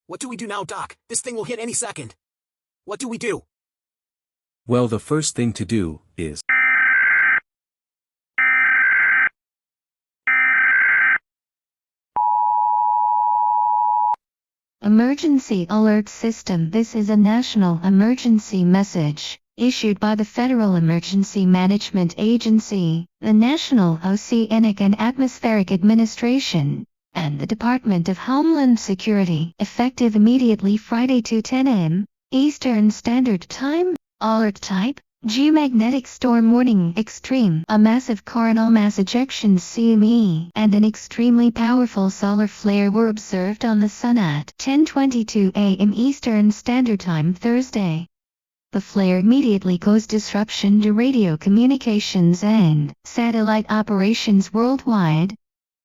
What do we do now, Doc? This thing will hit any second. What do we do? Well, the first thing to do is Emergency Alert System. This is a national emergency message issued by the Federal Emergency Management Agency, the National Oceanic and Atmospheric Administration, and the Department of Homeland Security, effective immediately Friday 2:10 a.m. Eastern Standard Time. Alert type: Geomagnetic storm warning extreme. A massive coronal mass ejection CME and an extremely powerful solar flare were observed on the Sun at 10:22 a.m. Eastern Standard Time Thursday. The flare immediately caused disruption to radio communications and satellite operations worldwide.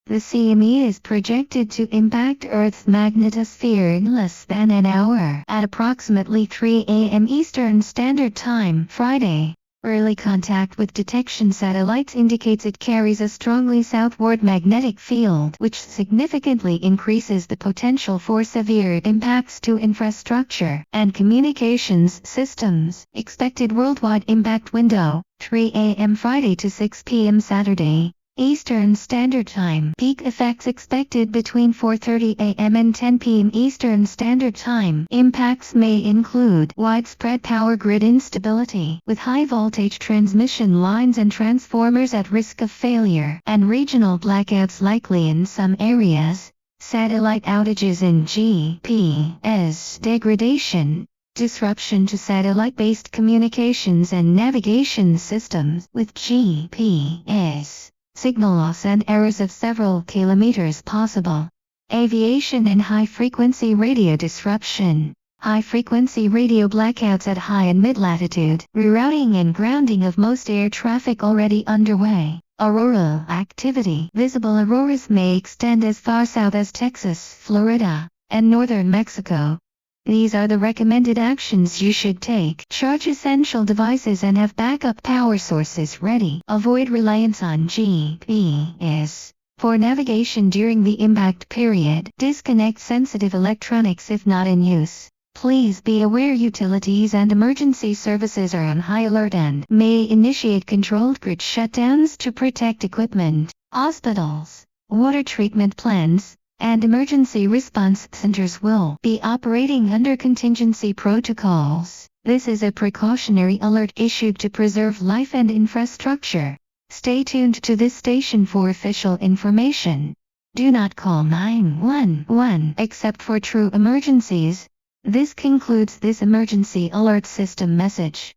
The CME is projected to impact Earth's magnetosphere in less than an hour at approximately 3 a.m. Eastern Standard Time Friday. Early contact with detection satellites indicates it carries a strongly southward magnetic field, which significantly increases the potential for severe impacts to infrastructure and communications systems. Expected worldwide impact window: 3 a.m. Friday to 6 p.m. Saturday, Eastern Standard Time. Peak effects expected between 4:30 a.m. and 10 p.m. Eastern Standard Time. Impacts may include widespread power grid instability, with high-voltage transmission lines and transformers at risk of failure, and regional blackouts likely in some areas. Satellite outages and GPS degradation. Disruption to satellite-based communications and navigation systems, with GPS signal loss and errors of several kilometers possible. Aviation and high-frequency radio disruption. High-frequency radio blackouts at high and mid-latitude. Rerouting and grounding of most air traffic already underway. Auroral activity. Visible auroras may extend as far south as Texas, Florida, and northern Mexico. These are the recommended actions you should take. Charge essential devices and have backup power sources ready. Avoid reliance on GPS for navigation during the impact period. Disconnect sensitive electronics if not in use. Please be aware utilities and emergency services are on high alert and may initiate controlled grid shutdowns to protect equipment. Hospitals, water treatment plants, and emergency response centers will be operating under contingency protocols. This is a precautionary alert issued to preserve life and infrastructure. Stay tuned to this station for official information. Do not call 911 except for true emergencies. This concludes this emergency alert system message.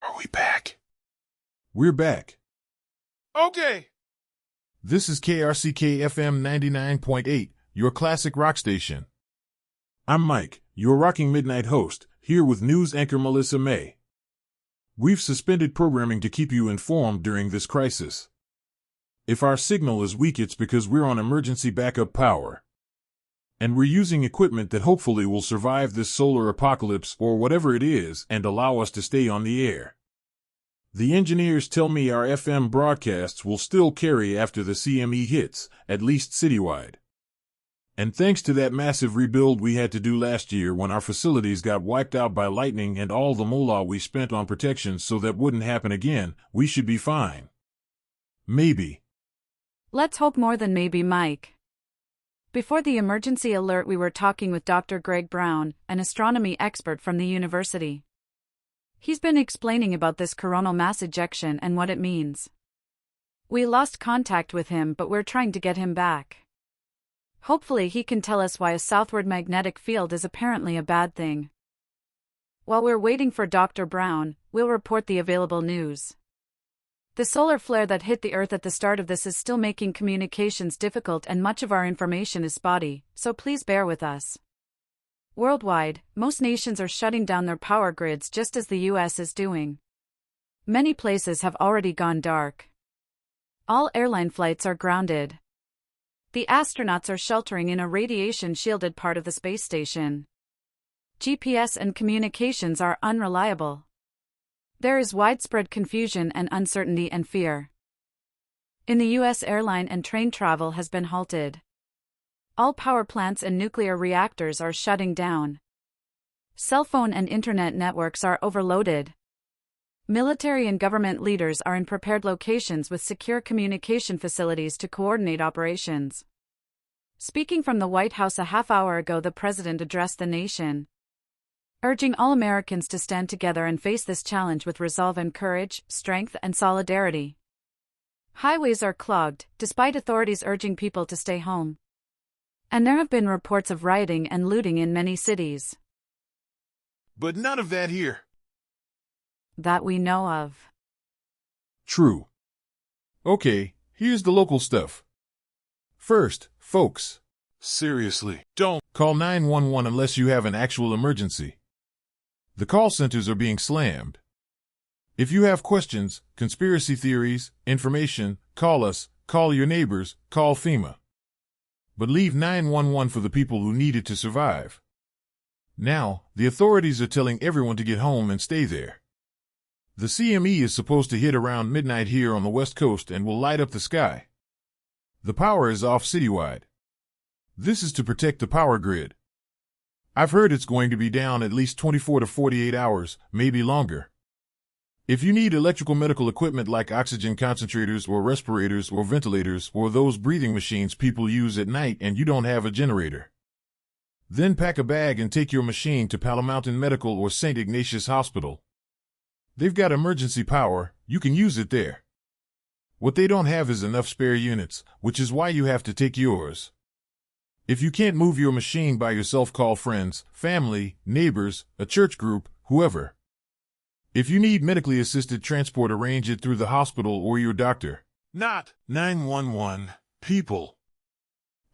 Are we back? We're back. Okay. This is KRCK FM 99.8, your classic rock station. I'm Mike, your rocking midnight host, here with news anchor Melissa May. We've suspended programming to keep you informed during this crisis. If our signal is weak, it's because we're on emergency backup power. And we're using equipment that hopefully will survive this solar apocalypse or whatever it is and allow us to stay on the air. The engineers tell me our FM broadcasts will still carry after the CME hits, at least citywide. And thanks to that massive rebuild we had to do last year when our facilities got wiped out by lightning and all the moolah we spent on protection so that wouldn't happen again, we should be fine. Maybe. Let's hope more than maybe, Mike. Before the emergency alert, we were talking with Dr. Greg Brown, an astronomy expert from the university. He's been explaining about this coronal mass ejection and what it means. We lost contact with him, but we're trying to get him back. Hopefully he can tell us why a southward magnetic field is apparently a bad thing. While we're waiting for Dr. Brown, we'll report the available news. The solar flare that hit the Earth at the start of this is still making communications difficult and much of our information is spotty, so please bear with us. Worldwide, most nations are shutting down their power grids just as the US is doing. Many places have already gone dark. All airline flights are grounded. The astronauts are sheltering in a radiation-shielded part of the space station. GPS and communications are unreliable. There is widespread confusion and uncertainty and fear. In the US, airline and train travel has been halted. All power plants and nuclear reactors are shutting down. Cell phone and internet networks are overloaded. Military and government leaders are in prepared locations with secure communication facilities to coordinate operations. Speaking from the White House a half hour ago, the president addressed the nation, urging all Americans to stand together and face this challenge with resolve and courage, strength and solidarity. Highways are clogged, despite authorities urging people to stay home. And there have been reports of rioting and looting in many cities. But none of that here. That we know of. True. Okay, here's the local stuff. First, folks. Seriously, don't. Call 911 unless you have an actual emergency. The call centers are being slammed. If you have questions, conspiracy theories, information, call us, call your neighbors, call FEMA. But leave 911 for the people who need it to survive. Now, the authorities are telling everyone to get home and stay there. The CME is supposed to hit around midnight here on the West Coast and will light up the sky. The power is off citywide. This is to protect the power grid. I've heard it's going to be down at least 24 to 48 hours, maybe longer. If you need electrical medical equipment like oxygen concentrators or respirators or ventilators or those breathing machines people use at night and you don't have a generator, then pack a bag and take your machine to Palo Mountain Medical or St. Ignatius Hospital. They've got emergency power, you can use it there. What they don't have is enough spare units, which is why you have to take yours. If you can't move your machine by yourself, call friends, family, neighbors, a church group, whoever. If you need medically assisted transport, arrange it through the hospital or your doctor. Not 911 people.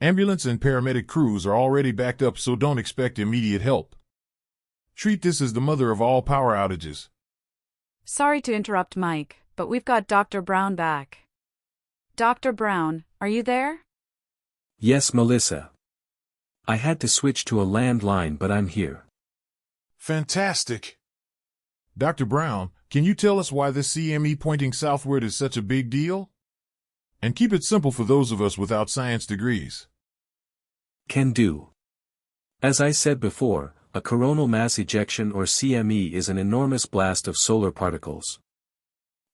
Ambulance and paramedic crews are already backed up, so don't expect immediate help. Treat this as the mother of all power outages. Sorry to interrupt, Mike, but we've got Dr. Brown back. Dr. Brown, are you there? Yes, Melissa. I had to switch to a landline, but I'm here. Fantastic. Dr. Brown, can you tell us why this CME pointing southward is such a big deal? And keep it simple for those of us without science degrees. Can do. As I said before, a coronal mass ejection or CME is an enormous blast of solar particles,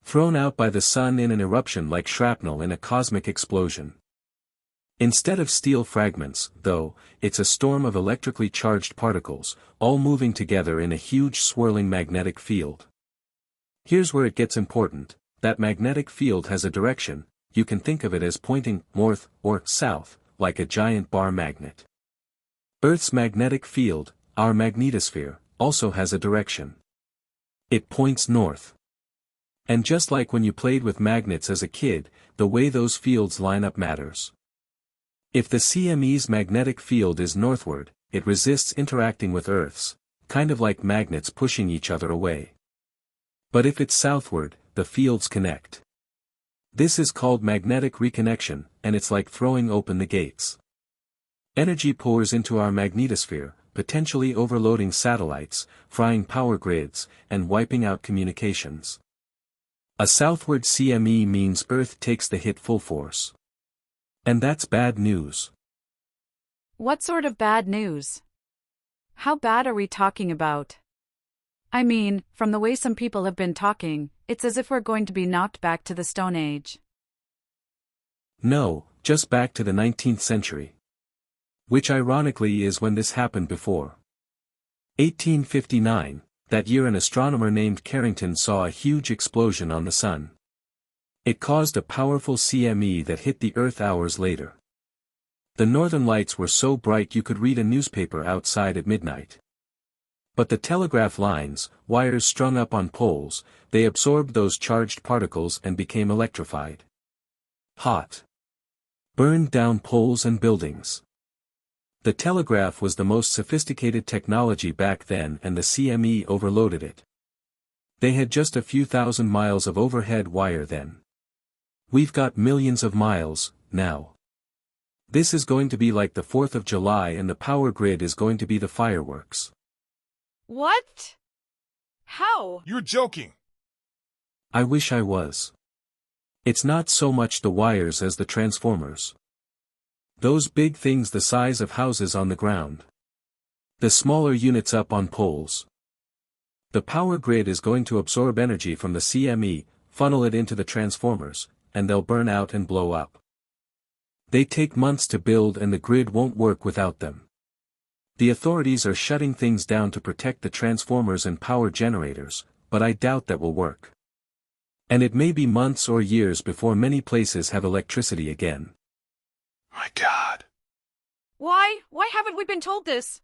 thrown out by the sun in an eruption like shrapnel in a cosmic explosion. Instead of steel fragments, though, it's a storm of electrically charged particles, all moving together in a huge swirling magnetic field. Here's where it gets important. That magnetic field has a direction. You can think of it as pointing north or south, like a giant bar magnet. Earth's magnetic field, our magnetosphere, also has a direction. It points north. And just like when you played with magnets as a kid, the way those fields line up matters. If the CME's magnetic field is northward, it resists interacting with Earth's, kind of like magnets pushing each other away. But if it's southward, the fields connect. This is called magnetic reconnection, and it's like throwing open the gates. Energy pours into our magnetosphere, potentially overloading satellites, frying power grids, and wiping out communications. A southward CME means Earth takes the hit full force. And that's bad news. What sort of bad news? How bad are we talking about? I mean, from the way some people have been talking, it's as if we're going to be knocked back to the Stone Age. No, just back to the 19th century. Which ironically is when this happened before. 1859, that year an astronomer named Carrington saw a huge explosion on the sun. It caused a powerful CME that hit the Earth hours later. The northern lights were so bright you could read a newspaper outside at midnight. But the telegraph lines, wires strung up on poles, they absorbed those charged particles and became electrified. Hot. Burned down poles and buildings. The telegraph was the most sophisticated technology back then, and the CME overloaded it. They had just a few thousand miles of overhead wire then. We've got millions of miles, now. This is going to be like the 4th of July, and the power grid is going to be the fireworks. What? How? You're joking. I wish I was. It's not so much the wires as the transformers. Those big things the size of houses on the ground. The smaller units up on poles. The power grid is going to absorb energy from the CME, funnel it into the transformers, and they'll burn out and blow up. They take months to build and the grid won't work without them. The authorities are shutting things down to protect the transformers and power generators, but I doubt that will work. And it may be months or years before many places have electricity again. My God. Why? Why haven't we been told this?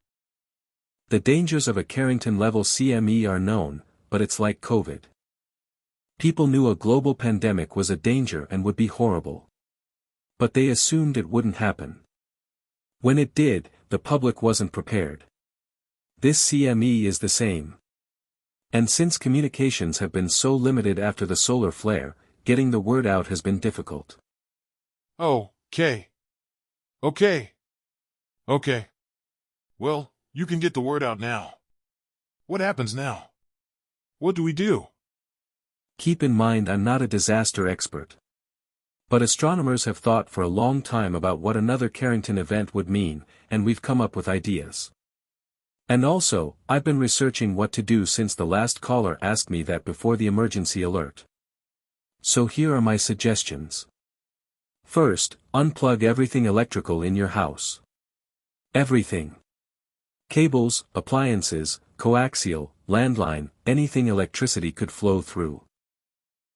The dangers of a Carrington-level CME are known, but it's like COVID. People knew a global pandemic was a danger and would be horrible. But they assumed it wouldn't happen. When it did, the public wasn't prepared. This CME is the same. And since communications have been so limited after the solar flare, getting the word out has been difficult. Okay. Well, you can get the word out now. What happens now? What do we do? Keep in mind I'm not a disaster expert. But astronomers have thought for a long time about what another Carrington event would mean, and we've come up with ideas. And also, I've been researching what to do since the last caller asked me that before the emergency alert. So here are my suggestions. First, unplug everything electrical in your house. Everything. Cables, appliances, coaxial, landline, anything electricity could flow through.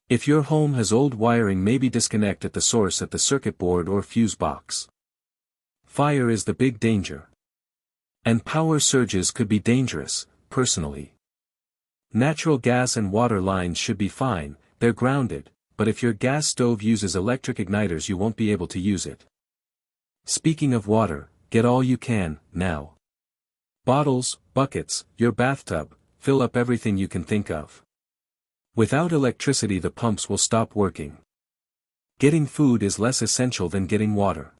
If your home has old wiring, maybe disconnect at the source at the circuit board or fuse box. Fire is the big danger. And power surges could be dangerous, personally. Natural gas and water lines should be fine, they're grounded, but if your gas stove uses electric igniters you won't be able to use it. Speaking of water, get all you can, now. Bottles, buckets, your bathtub, fill up everything you can think of. Without electricity the pumps will stop working. Getting food is less essential than getting water.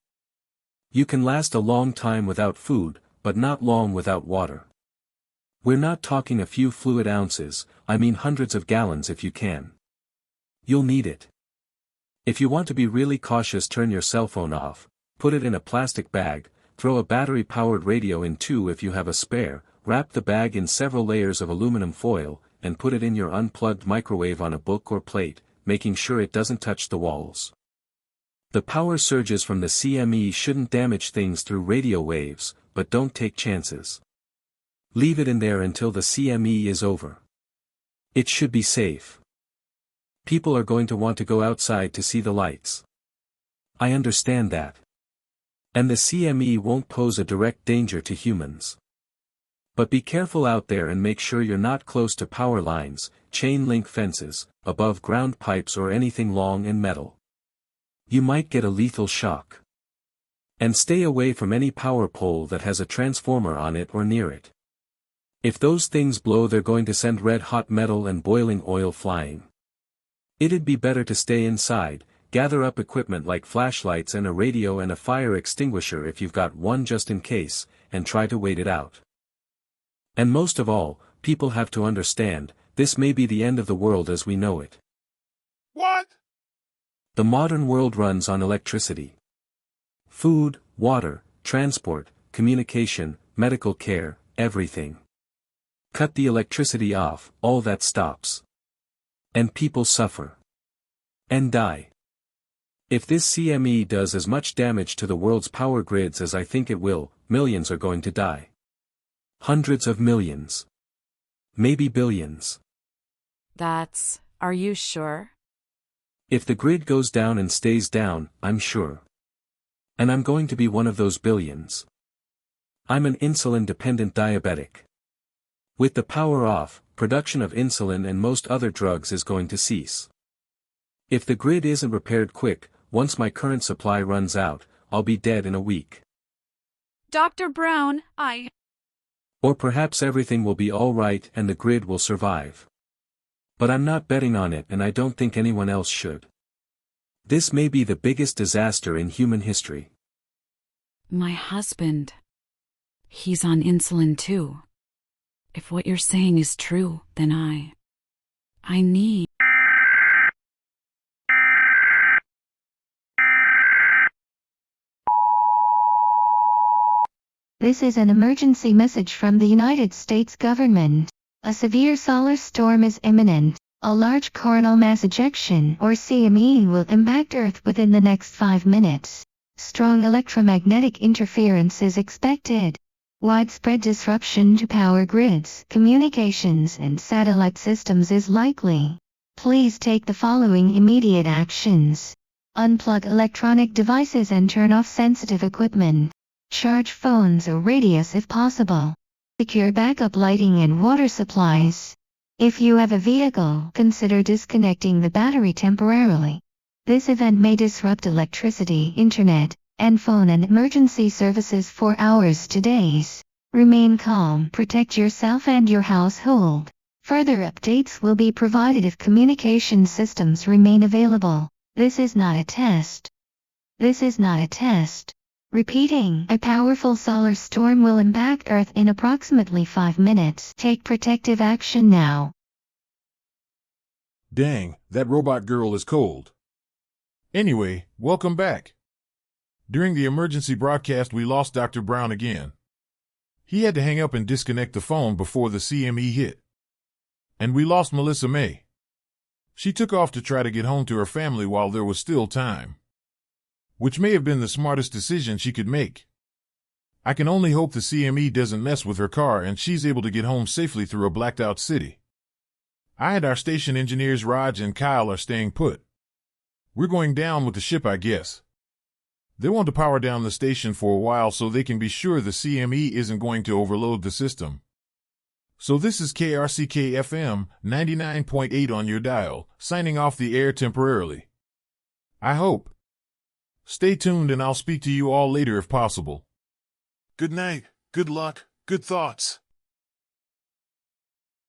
You can last a long time without food, but not long without water. We're not talking a few fluid ounces, I mean hundreds of gallons if you can. You'll need it. If you want to be really cautious, turn your cell phone off, put it in a plastic bag, throw a battery-powered radio in too if you have a spare, wrap the bag in several layers of aluminum foil, and put it in your unplugged microwave on a book or plate, making sure it doesn't touch the walls. The power surges from the CME shouldn't damage things through radio waves, but don't take chances. Leave it in there until the CME is over. It should be safe. People are going to want to go outside to see the lights. I understand that. And the CME won't pose a direct danger to humans. But be careful out there and make sure you're not close to power lines, chain link fences, above ground pipes or anything long and metal. You might get a lethal shock. And stay away from any power pole that has a transformer on it or near it. If those things blow they're going to send red-hot metal and boiling oil flying. It'd be better to stay inside, gather up equipment like flashlights and a radio and a fire extinguisher if you've got one just in case, and try to wait it out. And most of all, people have to understand, this may be the end of the world as we know it. What? The modern world runs on electricity. Food, water, transport, communication, medical care, everything. Cut the electricity off, all that stops. And people suffer. And die. If this CME does as much damage to the world's power grids as I think it will, millions are going to die. Hundreds of millions. Maybe billions. Are you sure? If the grid goes down and stays down, I'm sure. And I'm going to be one of those billions. I'm an insulin-dependent diabetic. With the power off, production of insulin and most other drugs is going to cease. If the grid isn't repaired quick, once my current supply runs out, I'll be dead in a week. Dr. Brown, Or perhaps everything will be all right and the grid will survive. But I'm not betting on it and I don't think anyone else should. This may be the biggest disaster in human history. My husband. He's on insulin too. If what you're saying is true, then I need... This is an emergency message from the United States government. A severe solar storm is imminent. A large coronal mass ejection or CME will impact Earth within the next 5 minutes. Strong electromagnetic interference is expected. Widespread disruption to power grids, communications, and satellite systems is likely. Please take the following immediate actions. Unplug electronic devices and turn off sensitive equipment. Charge phones or radios if possible. Secure backup lighting and water supplies. If you have a vehicle, consider disconnecting the battery temporarily. This event may disrupt electricity, internet, and phone and emergency services for hours to days. Remain calm, protect yourself and your household. Further updates will be provided if communication systems remain available. This is not a test. This is not a test. Repeating, a powerful solar storm will impact Earth in approximately 5 minutes. Take protective action now. Dang, that robot girl is cold. Anyway, welcome back. During the emergency broadcast, we lost Dr. Brown again. He had to hang up and disconnect the phone before the CME hit. And we lost Melissa May. She took off to try to get home to her family while there was still time, which may have been the smartest decision she could make. I can only hope the CME doesn't mess with her car and she's able to get home safely through a blacked-out city. I and our station engineers Raj and Kyle are staying put. We're going down with the ship, I guess. They want to power down the station for a while so they can be sure the CME isn't going to overload the system. So this is KRCK FM 99.8 on your dial, signing off the air temporarily. I hope. Stay tuned and I'll speak to you all later if possible. Good night, good luck, good thoughts.